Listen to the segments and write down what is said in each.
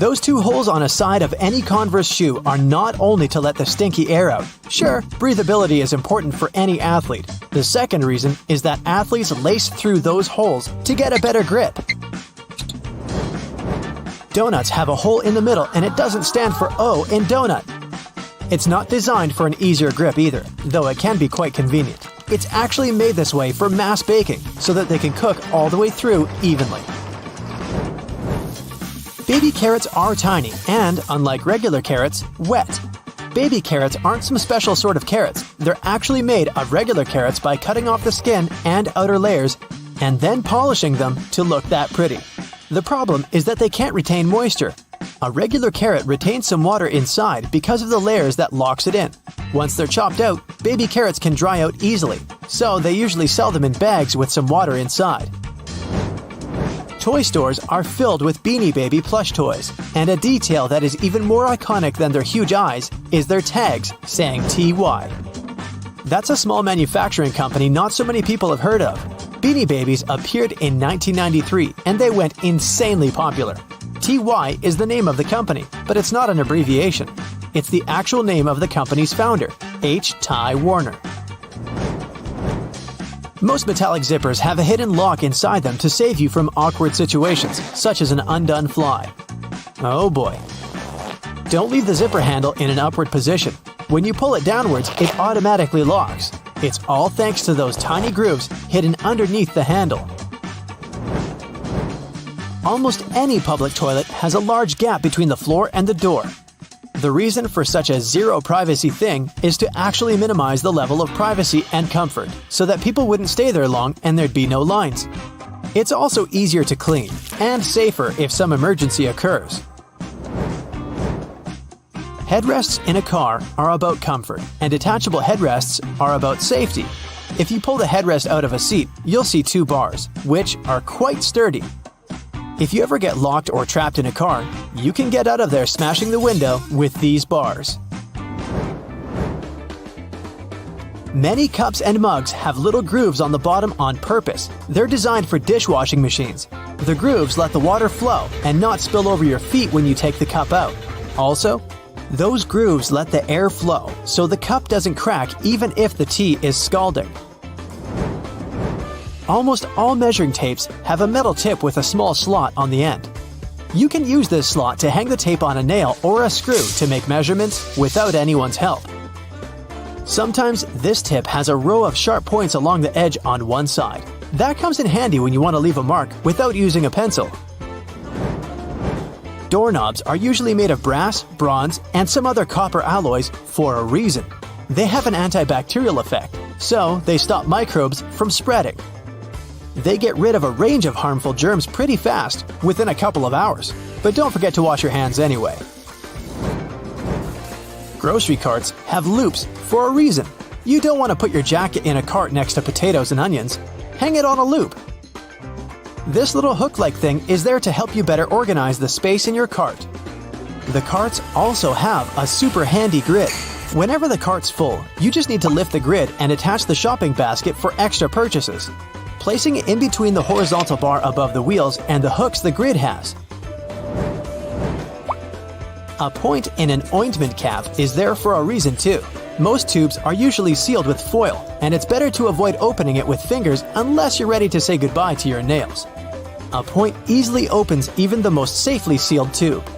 Those two holes on a side of any Converse shoe are not only to let the stinky air out. Sure, breathability is important for any athlete. The second reason is that athletes lace through those holes to get a better grip. Donuts have a hole in the middle and it doesn't stand for O in donut. It's not designed for an easier grip either, though it can be quite convenient. It's actually made this way for mass baking so that they can cook all the way through evenly. Baby carrots are tiny and, unlike regular carrots, wet. Baby carrots aren't some special sort of carrots. They're actually made of regular carrots by cutting off the skin and outer layers and then polishing them to look that pretty. The problem is that they can't retain moisture. A regular carrot retains some water inside because of the layers that locks it in. Once they're chopped out, baby carrots can dry out easily, so they usually sell them in bags with some water inside. Toy stores are filled with Beanie Baby plush toys, and a detail that is even more iconic than their huge eyes is their tags saying TY. That's a small manufacturing company not so many people have heard of. Beanie Babies appeared in 1993 and they went insanely popular. TY is the name of the company, but it's not an abbreviation. It's the actual name of the company's founder, H. Ty Warner. Most metallic zippers have a hidden lock inside them to save you from awkward situations, such as an undone fly. Oh boy. Don't leave the zipper handle in an upward position. When you pull it downwards, it automatically locks. It's all thanks to those tiny grooves hidden underneath the handle. Almost any public toilet has a large gap between the floor and the door. The reason for such a zero privacy thing is to actually minimize the level of privacy and comfort, so that people wouldn't stay there long and there'd be no lines. It's also easier to clean, and safer if some emergency occurs. Headrests in a car are about comfort, and detachable headrests are about safety. If you pull the headrest out of a seat, you'll see two bars, which are quite sturdy. If you ever get locked or trapped in a car, you can get out of there smashing the window with these bars. Many cups and mugs have little grooves on the bottom on purpose. They're designed for dishwashing machines. The grooves let the water flow and not spill over your feet when you take the cup out. Also, those grooves let the air flow, so the cup doesn't crack even if the tea is scalding. Almost all measuring tapes have a metal tip with a small slot on the end. You can use this slot to hang the tape on a nail or a screw to make measurements without anyone's help. Sometimes this tip has a row of sharp points along the edge on one side. That comes in handy when you want to leave a mark without using a pencil. Doorknobs are usually made of brass, bronze, and some other copper alloys for a reason. They have an antibacterial effect, so they stop microbes from spreading. They get rid of a range of harmful germs pretty fast, within a couple of hours. But don't forget to wash your hands anyway. Grocery carts have loops for a reason. You don't want to put your jacket in a cart next to potatoes and onions. Hang it on a loop. This little hook-like thing is there to help you better organize the space in your cart. The carts also have a super handy grid. Whenever the cart's full, you just need to lift the grid and attach the shopping basket for extra purchases, placing it in between the horizontal bar above the wheels and the hooks the grid has. A point in an ointment cap is there for a reason too. Most tubes are usually sealed with foil, and it's better to avoid opening it with fingers unless you're ready to say goodbye to your nails. A point easily opens even the most safely sealed tube.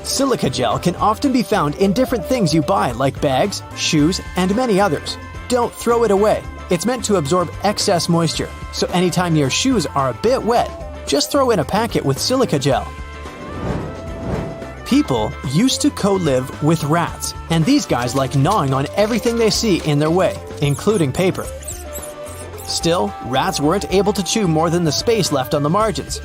Silica gel can often be found in different things you buy, like bags, shoes, and many others. Don't throw it away. It's meant to absorb excess moisture, so anytime your shoes are a bit wet, just throw in a packet with silica gel. People used to co-live with rats, and these guys like gnawing on everything they see in their way, including paper. Still, rats weren't able to chew more than the space left on the margins.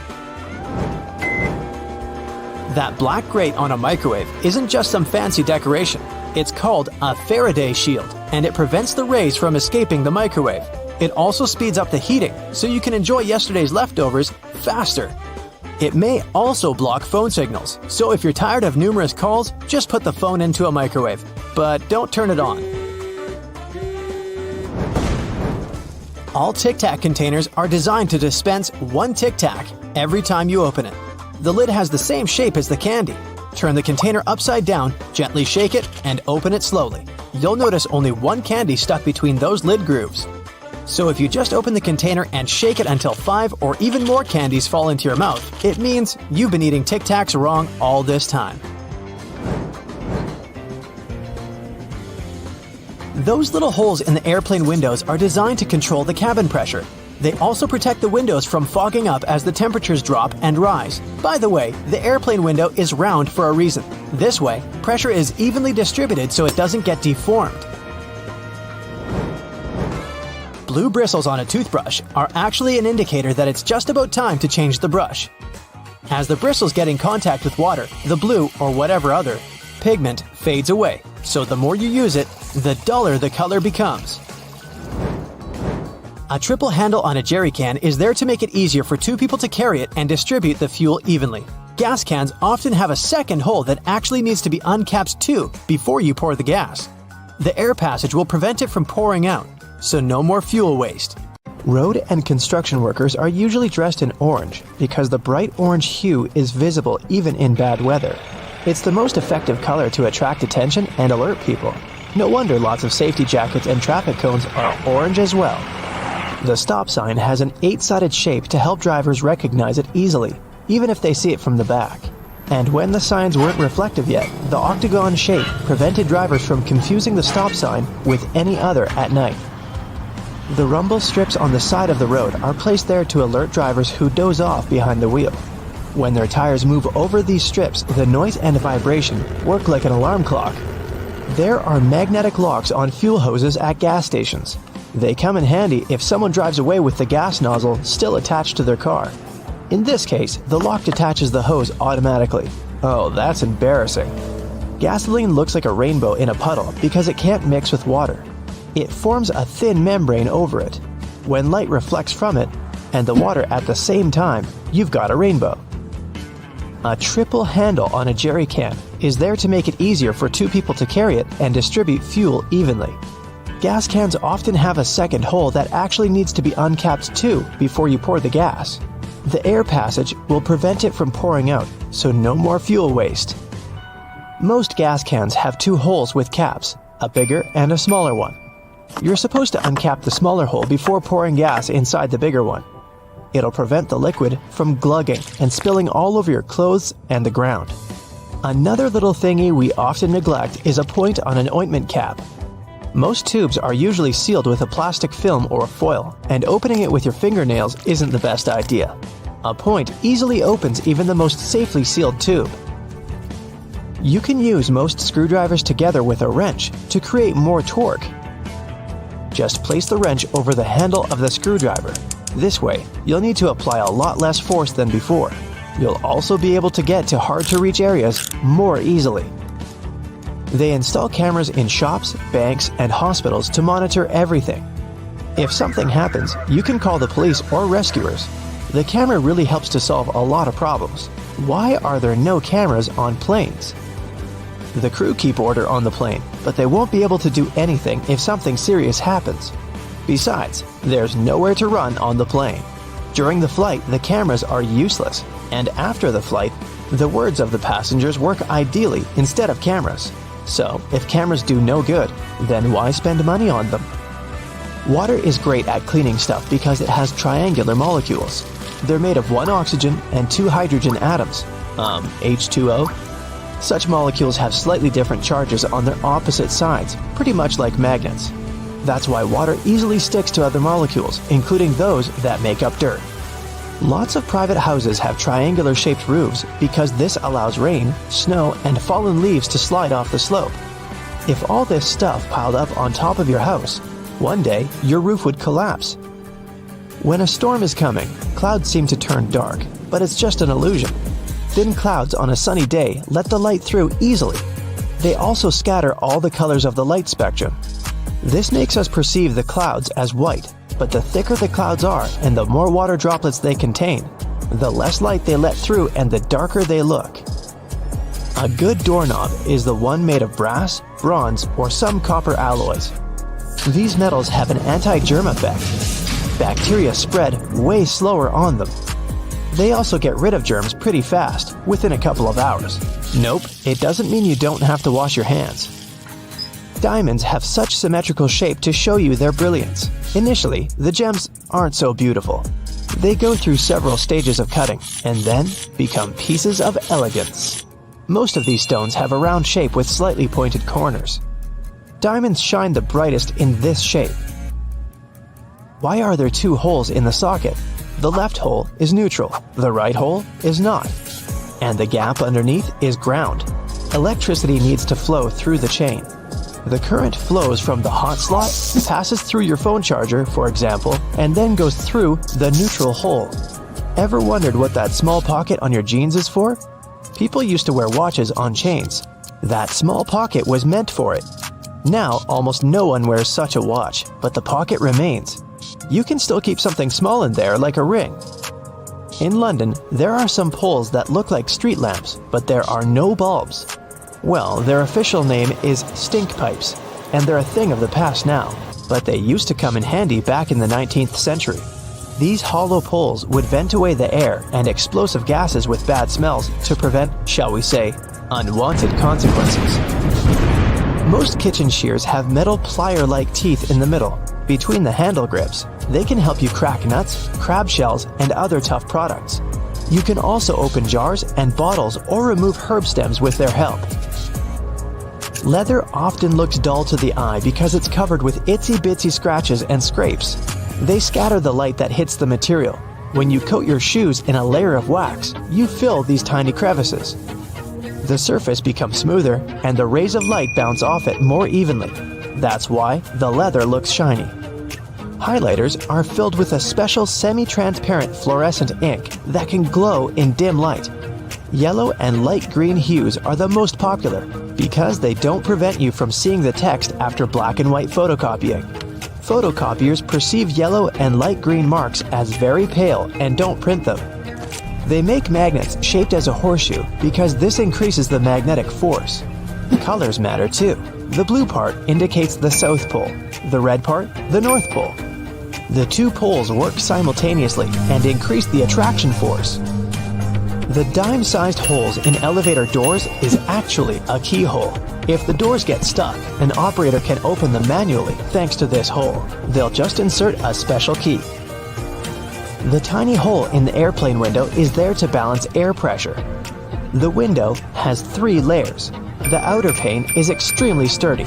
That black grate on a microwave isn't just some fancy decoration. It's called a Faraday shield, and it prevents the rays from escaping the microwave. It also speeds up the heating, so you can enjoy yesterday's leftovers faster. It may also block phone signals, so if you're tired of numerous calls, just put the phone into a microwave. But don't turn it on. All Tic Tac containers are designed to dispense one Tic Tac every time you open it. The lid has the same shape as the candy. Turn the container upside down, gently shake it, and open it slowly. You'll notice only one candy stuck between those lid grooves. So if you just open the container and shake it until 5 or even more candies fall into your mouth, it means you've been eating Tic Tacs wrong all this time. Those little holes in the airplane windows are designed to control the cabin pressure. They also protect the windows from fogging up as the temperatures drop and rise. By the way, the airplane window is round for a reason. This way, pressure is evenly distributed so it doesn't get deformed. Blue bristles on a toothbrush are actually an indicator that it's just about time to change the brush. As the bristles get in contact with water, the blue, or whatever other, pigment fades away. So the more you use it, the duller the color becomes. A triple handle on a jerry can is there to make it easier for 2 people to carry it and distribute the fuel evenly. Gas cans often have a second hole that actually needs to be uncapped too before you pour the gas. The air passage will prevent it from pouring out, so no more fuel waste. Road and construction workers are usually dressed in orange because the bright orange hue is visible even in bad weather. It's the most effective color to attract attention and alert people. No wonder lots of safety jackets and traffic cones are orange as well. The stop sign has an 8-sided shape to help drivers recognize it easily, even if they see it from the back. And when the signs weren't reflective yet, the octagon shape prevented drivers from confusing the stop sign with any other at night. The rumble strips on the side of the road are placed there to alert drivers who doze off behind the wheel. When their tires move over these strips, the noise and vibration work like an alarm clock. There are magnetic locks on fuel hoses at gas stations. They come in handy if someone drives away with the gas nozzle still attached to their car. In this case, the lock detaches the hose automatically. Oh, that's embarrassing. Gasoline looks like a rainbow in a puddle because it can't mix with water. It forms a thin membrane over it. When light reflects from it and the water at the same time, you've got a rainbow. A triple handle on a jerry can is there to make it easier for 2 people to carry it and distribute fuel evenly. Gas cans often have a second hole that actually needs to be uncapped too before you pour the gas. The air passage will prevent it from pouring out, so no more fuel waste. Most gas cans have 2 holes with caps, a bigger and a smaller one. You're supposed to uncap the smaller hole before pouring gas inside the bigger one. It'll prevent the liquid from glugging and spilling all over your clothes and the ground. Another little thingy we often neglect is a point on an ointment cap. Most tubes are usually sealed with a plastic film or foil, and opening it with your fingernails isn't the best idea. A point easily opens even the most safely sealed tube. You can use most screwdrivers together with a wrench to create more torque. Just place the wrench over the handle of the screwdriver. This way, you'll need to apply a lot less force than before. You'll also be able to get to hard-to-reach areas more easily. They install cameras in shops, banks, and hospitals to monitor everything. If something happens, you can call the police or rescuers. The camera really helps to solve a lot of problems. Why are there no cameras on planes? The crew keep order on the plane, but they won't be able to do anything if something serious happens. Besides, there's nowhere to run on the plane. During the flight, the cameras are useless, and after the flight, the words of the passengers work ideally instead of cameras. So, if cameras do no good, then why spend money on them? Water is great at cleaning stuff because it has triangular molecules. They're made of 1 oxygen and 2 hydrogen atoms. H2O? Such molecules have slightly different charges on their opposite sides, pretty much like magnets. That's why water easily sticks to other molecules, including those that make up dirt. Lots of private houses have triangular-shaped roofs because this allows rain, snow, and fallen leaves to slide off the slope. If all this stuff piled up on top of your house, one day your roof would collapse. When a storm is coming, clouds seem to turn dark, but it's just an illusion. Thin clouds on a sunny day let the light through easily. They also scatter all the colors of the light spectrum. This makes us perceive the clouds as white, but the thicker the clouds are and the more water droplets they contain, the less light they let through and the darker they look. A good doorknob is the one made of brass, bronze, or some copper alloys. These metals have an anti-germ effect. Bacteria spread way slower on them. They also get rid of germs pretty fast, within a couple of hours. Nope, it doesn't mean you don't have to wash your hands. Diamonds have such symmetrical shape to show you their brilliance. Initially, the gems aren't so beautiful. They go through several stages of cutting, and then become pieces of elegance. Most of these stones have a round shape with slightly pointed corners. Diamonds shine the brightest in this shape. Why are there two holes in the socket? The left hole is neutral, the right hole is not. And the gap underneath is ground. Electricity needs to flow through the chain. The current flows from the hot slot, passes through your phone charger, for example, and then goes through the neutral hole. Ever wondered what that small pocket on your jeans is for? People used to wear watches on chains. That small pocket was meant for it. Now, almost no one wears such a watch, but the pocket remains. You can still keep something small in there, like a ring. In London, there are some poles that look like street lamps, but there are no bulbs. Well, their official name is stink pipes, and they're a thing of the past now, but they used to come in handy back in the 19th century. These hollow poles would vent away the air and explosive gases with bad smells to prevent, shall we say, unwanted consequences. Most kitchen shears have metal plier-like teeth in the middle, between the handle grips. They can help you crack nuts, crab shells, and other tough products. You can also open jars and bottles or remove herb stems with their help. Leather often looks dull to the eye because it's covered with itsy-bitsy scratches and scrapes. They scatter the light that hits the material. When you coat your shoes in a layer of wax, you fill these tiny crevices. The surface becomes smoother, and the rays of light bounce off it more evenly. That's why the leather looks shiny. Highlighters are filled with a special semi-transparent fluorescent ink that can glow in dim light. Yellow and light green hues are the most popular because they don't prevent you from seeing the text after black and white photocopying. Photocopiers perceive yellow and light green marks as very pale and don't print them. They make magnets shaped as a horseshoe because this increases the magnetic force. Colors matter too. The blue part indicates the South Pole, the red part, the North Pole. The two poles work simultaneously and increase the attraction force. The dime-sized holes in elevator doors is actually a keyhole. If the doors get stuck, an operator can open them manually thanks to this hole. They'll just insert a special key. The tiny hole in the airplane window is there to balance air pressure. The window has 3 layers. The outer pane is extremely sturdy.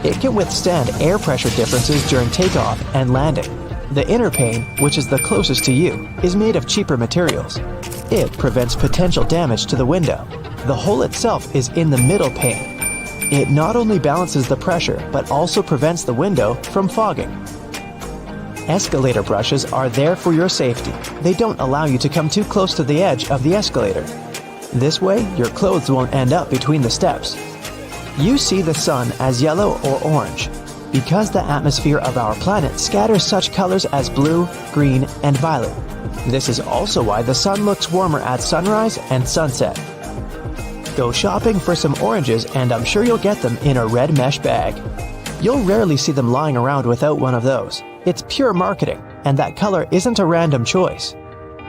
It can withstand air pressure differences during takeoff and landing. The inner pane, which is the closest to you, is made of cheaper materials. It prevents potential damage to the window. The hole itself is in the middle pane. It not only balances the pressure, but also prevents the window from fogging. Escalator brushes are there for your safety. They don't allow you to come too close to the edge of the escalator. This way, your clothes won't end up between the steps. You see the sun as yellow or orange, because the atmosphere of our planet scatters such colors as blue, green, and violet. This is also why the sun looks warmer at sunrise and sunset. Go shopping for some oranges and I'm sure you'll get them in a red mesh bag. You'll rarely see them lying around without one of those. It's pure marketing, and that color isn't a random choice.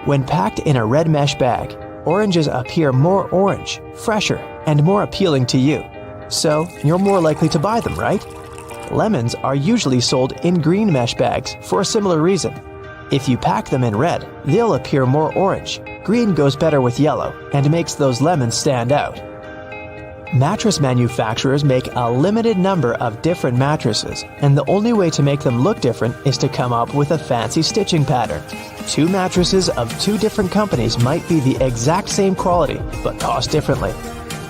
When packed in a red mesh bag, oranges appear more orange, fresher, and more appealing to you. So, you're more likely to buy them, right? Lemons are usually sold in green mesh bags for a similar reason. If you pack them in red, they'll appear more orange. Green goes better with yellow and makes those lemons stand out. Mattress manufacturers make a limited number of different mattresses, and the only way to make them look different is to come up with a fancy stitching pattern. 2 mattresses of 2 different companies might be the exact same quality, but cost differently.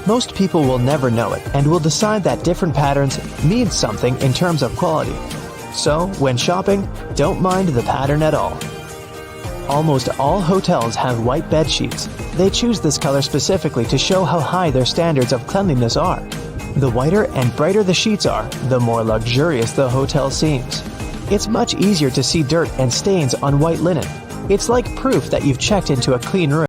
Most people will never know it and will decide that different patterns mean something in terms of quality. So, when shopping, don't mind the pattern at all. Almost all hotels have white bed sheets. They choose this color specifically to show how high their standards of cleanliness are. The whiter and brighter the sheets are, the more luxurious the hotel seems. It's much easier to see dirt and stains on white linen. It's like proof that you've checked into a clean room.